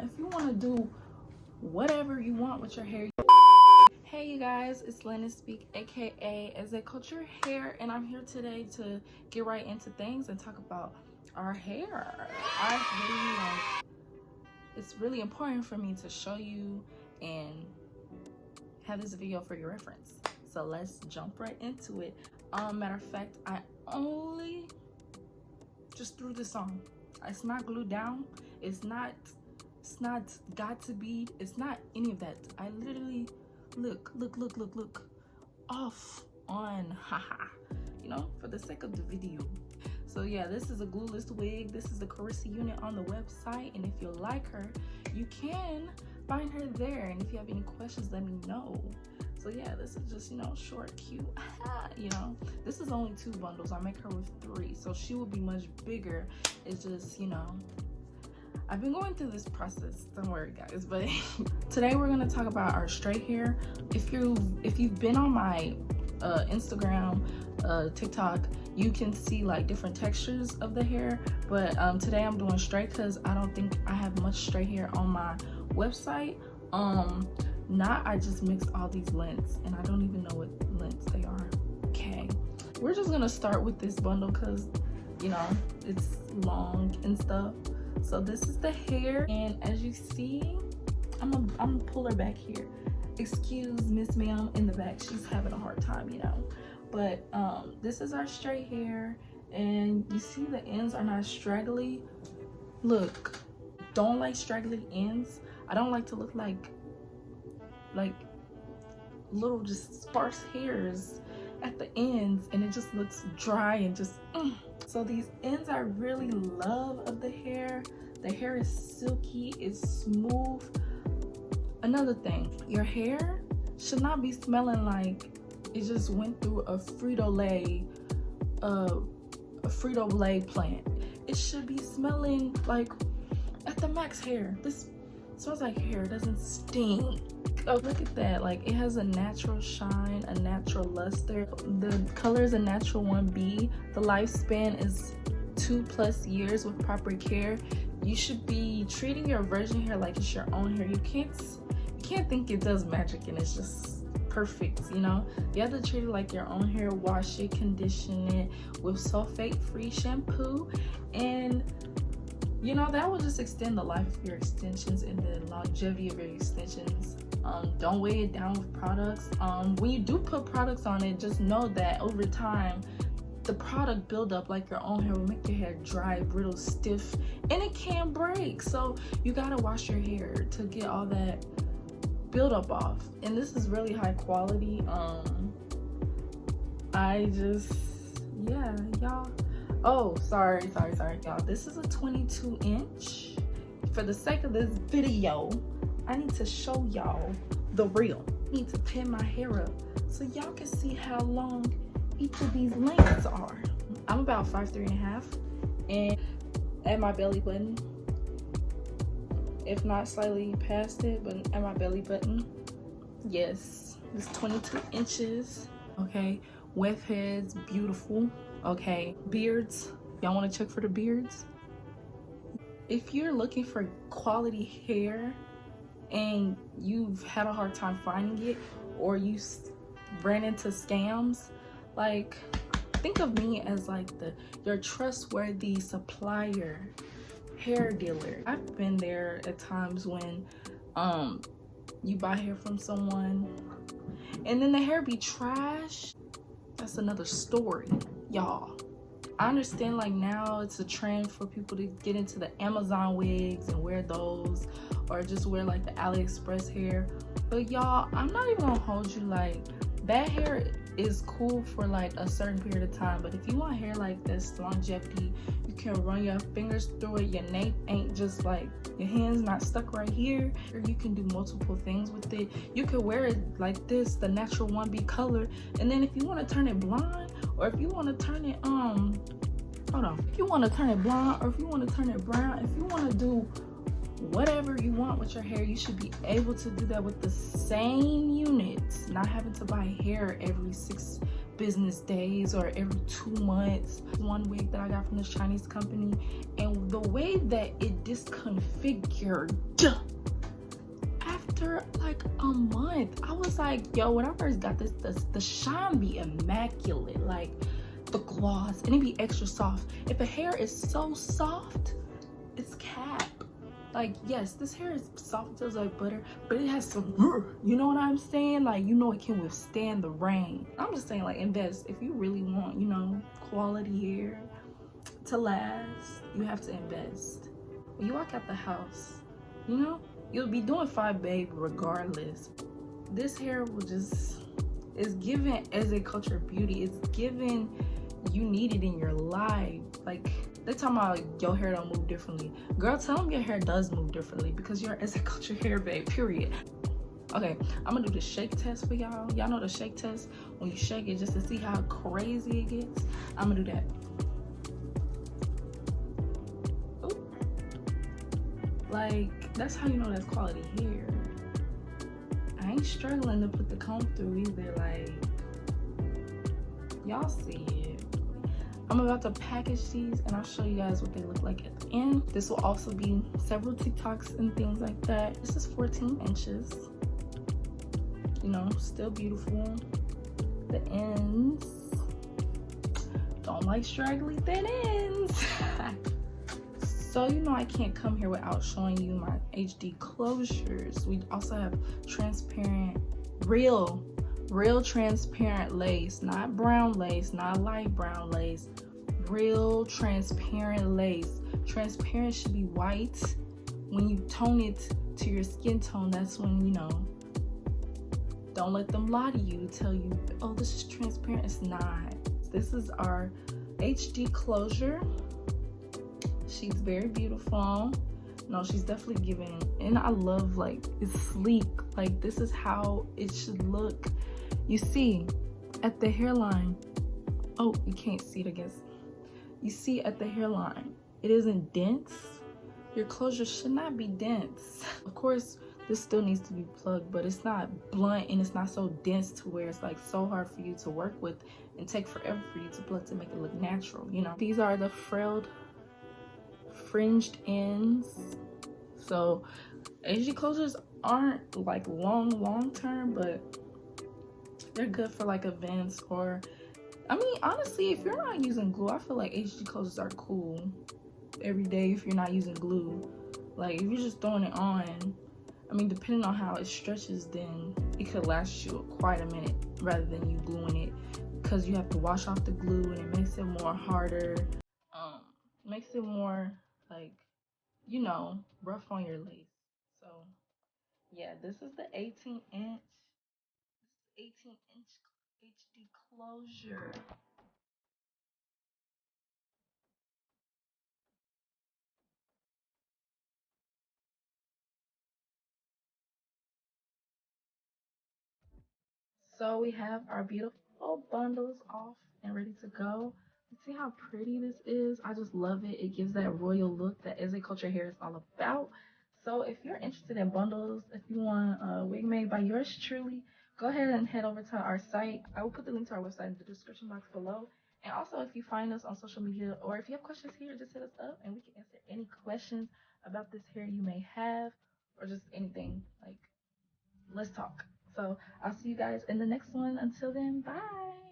If you want to do whatever you want with your hair. Hey you guys, it's Lennon Speak, aka Eze Cultre hair, and I'm here today to get right into things and talk about our hair. It's really important for me to show you and have this video for your reference. So let's jump right into it. Matter of fact, I only just threw this on. It's not glued down. It's not got to be. It's not any of that. I literally look off on, haha, you know, for the sake of the video. So yeah, this is a glueless wig. This is the Carissa unit on the website, and if you like her, you can find her there. And if you have any questions, let me know. So yeah, this is just, you know, short, cute, you know. This is only 2 bundles. I make her with 3, so she will be much bigger. It's just, you know, I've been going through this process, don't worry guys. But today we're gonna talk about our straight hair. If you've been on my Instagram, TikTok, you can see like different textures of the hair, but today I'm doing straight because I don't think I have much straight hair on my website. I just mixed all these lengths and I don't even know what lengths they are. Okay, we're just gonna start with this bundle because, you know, it's long and stuff. So this is the hair, and as you see, I'm gonna pull her back here. Excuse Miss Ma'am in the back, she's having a hard time, you know. But this is our straight hair, and you see the ends are not straggly. Look, don't like straggly ends. I don't like to look like little just sparse hairs at the ends, and it just looks dry and just So these ends I really love of the hair. The hair is silky, it's smooth. Another thing, your hair should not be smelling like it just went through a Frito-Lay plant. It should be smelling like at the max hair. This smells like hair, it doesn't stink. Oh, look at that, like it has a natural shine, a natural luster. The color is a natural 1B. The lifespan is 2+ years with proper care. You should be treating your virgin hair like it's your own hair. You can't think it does magic and it's just perfect, you know. You have to treat it like your own hair. Wash it, condition it with sulfate-free shampoo, and you know, that will just extend the life of your extensions and the longevity of your extensions. Don't weigh it down with products. When you do put products on it, just know that over time, the product buildup, like your own hair, will make your hair dry, brittle, stiff, and it can break. So you gotta wash your hair to get all that buildup off. And this is really high quality. Yeah, y'all. Oh, sorry, y'all. This is a 22-inch. For the sake of this video, I need to show y'all the real. I need to pin my hair up so y'all can see how long each of these lengths are. I'm about 5'3.5", and at my belly button, if not slightly past it, but at my belly button, yes, it's 22 inches. Okay, weft heads, beautiful. Okay, beards, y'all want to check for the beards? If you're looking for quality hair and you've had a hard time finding it, or you ran into scams, like, think of me as like your trustworthy supplier, hair dealer. I've been there at times when you buy hair from someone and then the hair be trash. That's another story, y'all. I understand, like, now it's a trend for people to get into the Amazon wigs and wear those, or just wear like the AliExpress hair. But y'all, I'm not even gonna hold you, like, that hair is cool for like a certain period of time, but if you want hair like this, longevity, you can run your fingers through it. Your nape ain't just like, your hands not stuck right here. Or you can do multiple things with it. You can wear it like this, the natural 1B color, and then if you want to turn it blonde, or if you want to turn it if you want to turn it blonde, or if you want to turn it brown, if you want to do whatever you want with your hair, you should be able to do that with the same units, not having to buy hair every 6 business days or every 2 months. One wig that I got from this Chinese company, and the way that it disconfigured after like a month, I was like, yo, when I first got this, the shine be immaculate, like the gloss, and it be extra soft. If a hair is so soft, it's cap. Like, yes, this hair is soft as like butter, but it has some, you know what I'm saying? Like, you know, it can withstand the rain. I'm just saying, like, invest. If you really want, you know, quality hair to last, you have to invest. When you walk out the house, you know, you'll be doing 5 babe regardless. This hair will just, it's giving Eze Culture beauty. It's giving you need it in your life. Like, they talking about like, your hair don't move differently. Girl, tell them your hair does move differently because you're Eze Culture hair, babe, period. Okay, I'm gonna do the shake test for y'all. Y'all know the shake test? When you shake it just to see how crazy it gets. I'm gonna do that. Ooh. Like, that's how you know that's quality hair. I ain't struggling to put the comb through either. Like, y'all see it. I'm about to package these and I'll show you guys what they look like at the end. This will also be several TikToks and things like that. This is 14 inches. You know, still beautiful. The ends. Don't like straggly thin ends. So, you know, I can't come here without showing you my HD closures. We also have transparent, real transparent lace, not brown lace, not light brown lace, real transparent lace. Transparent should be white. When you tone it to your skin tone, that's when, you know, don't let them lie to you, tell you, oh, this is transparent. It's not. This is our HD closure. She's very beautiful. No, she's definitely giving, and I love, like, it's sleek. Like, this is how it should look. You see at the hairline, oh, you can't see it, I guess. You see at the hairline, it isn't dense. Your closure should not be dense. Of course, this still needs to be plugged, but it's not blunt and it's not so dense to where it's like so hard for you to work with and take forever for you to plug to make it look natural, you know. These are the frilled fringed ends. So HD closures aren't like long term, but they're good for like events, or I mean, honestly, if you're not using glue, I feel like HD closures are cool every day if you're not using glue. Like, if you're just throwing it on, I mean, depending on how it stretches, then it could last you quite a minute rather than you gluing it, because you have to wash off the glue and it makes it more harder. Makes it more, like, you know, rough on your lace. So yeah, this is the 18-inch HD closure. So we have our beautiful bundles off and ready to go. See how pretty this is? I just love it. It gives that royal look that Eze Culture hair is all about. So if you're interested in bundles, if you want a wig made by yours truly, go ahead and head over to our site. I will put the link to our website in the description box below. And also, if you find us on social media, or if you have questions here, just hit us up and we can answer any questions about this hair you may have, or just anything. Like, let's talk. So I'll see you guys in the next one. Until then, bye.